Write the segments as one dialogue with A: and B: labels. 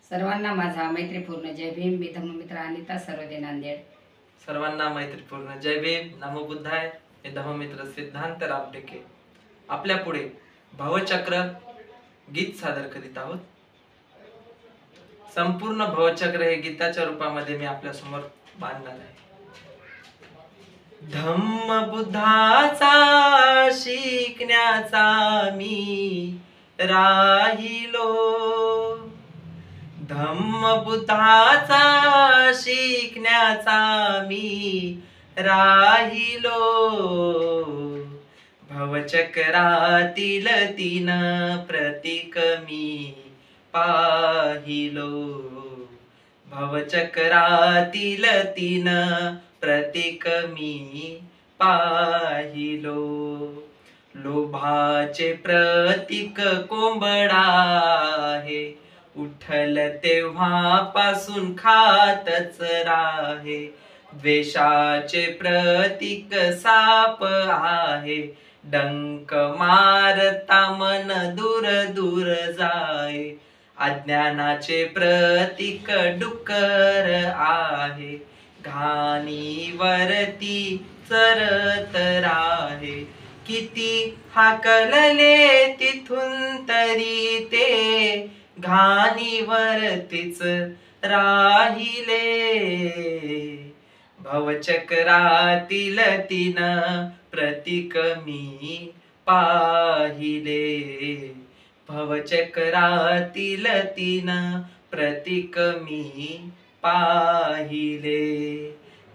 A: सर्वांना माझा मैत्रीपूर्ण जय भीम. मी धम्ममित्र अनिता सर्वदे नांदेड.
B: सर्वांना मैत्रीपूर्ण जय भीम. नमो बुद्धाय. मी धम्ममित्र सिद्धांत रामटेके. आपल्या पुढे भवचक्र गीत सादर करीत आहोत. संपूर्ण भवचक्र हे गीताच्या रूपामध्ये मी आपल्या समोर बांधणार आहे. धम्म बुद्धाचा शिकण्याचा मी राहिलो, धम्म बुद्धाचा शिकण्याचा मी राहिलो, भवचक्रातील तीन प्रतीक मी पाहिलो, भवचक्रातील तीन प्रतीक मी पाहिलो. लोभाचे प्रतीक कोंबडा आहे, उठल तेव्हापासून खातच राहे. द्वेषाचे प्रतीक साप आहे, डंक मारता मन दूर दूर जाय. अज्ञानाचे प्रतीक डुक्कर आहे, घाणीवरती चरत राहे. किती हाकलले तिथून तरी ते घाणीवरतीच राहिले. भवचक्रातील तीन प्रतीक मी पाहिले, भवचक्रातील तीन प्रतीक मी पाहिले.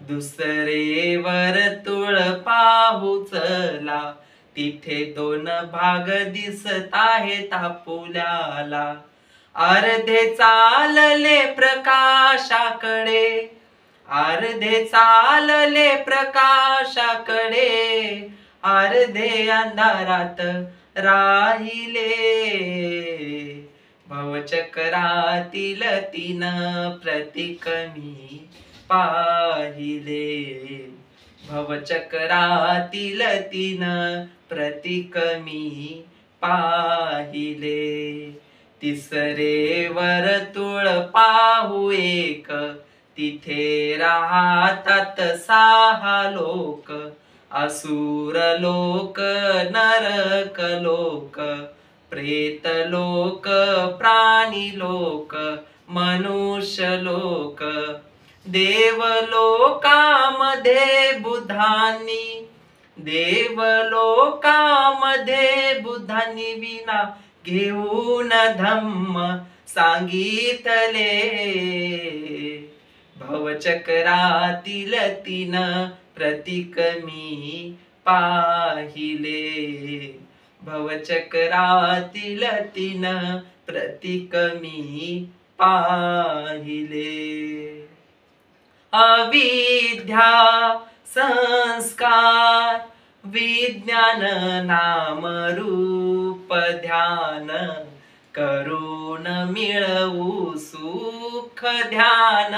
B: दुसरे वर्तुळ पाहू चला, तिथे दोन भाग दिसत आहेत आपल्याला. अर्धे चालले प्रकाशाकडे, अर्धे चालले प्रकाशाकडे, अर्धे अंधारात राहिले. भवचक्रातील तीन प्रतीक मी पाहिले, भवचक्रातील तीन प्रतीक मी पाहिले. तिसरे वर्तुळ पाहू एक, तिथे राहतात सहा लोक. असुर लोक, नरक लोक, प्रेत लोक, प्राणी लोक, मनुष्य लोक. देवलोकामध्ये बुद्धांनी, देवलोकामध्ये बुद्धांनी विना घेऊन धम्म सांगितले. भवचक्रातील तीन प्रतीक मी पाहिले, भवचक्रातील तीन प्रतीक मी पाहिले. अविद्या संस्कार विज्ञान नाम रूप ध्यान, करून मिळवू सुख ध्यान,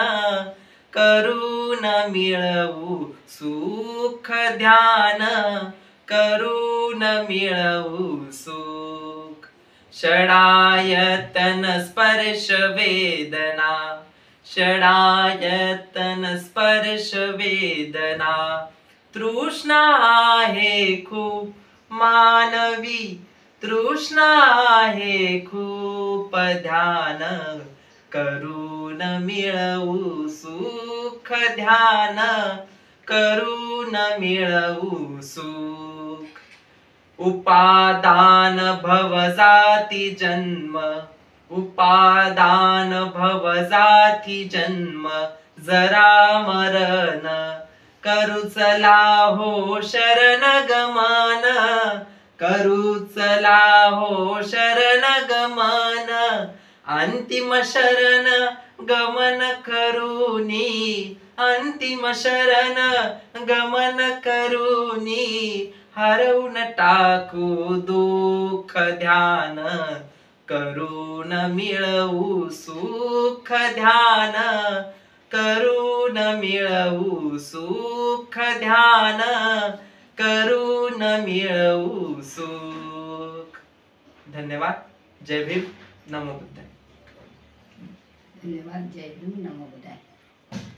B: करून मिळवू सुख ध्यान, करून मिळवू सुख. षडायतन स्पर्श वेदना, षडायतन स्पर्श वेदना. तृष्णा आहे खूप मानवी, तृष्णा आहे खूप ध्यान, करून मिळवू सुख ध्यान, करून मिळवू सुख. उपादान भवजाती जन्म, उपादान भवजाती जन्म, जरा मरण करू चला हो शरण गमन, करू चला हो शरण गमन. अंतिम शरण गमन करूनी, अंतिम शरण गमन करूनी, हरवून टाकू दुःख ध्यान, करून मिळवू सुख ध्यान, करून मिळवू सुख ध्यान, करून मिळवू सुख. धन्यवाद. जय भीम. नमो बुद्धाय.
A: धन्यवाद. जय भीम. नमो बुद्धाय.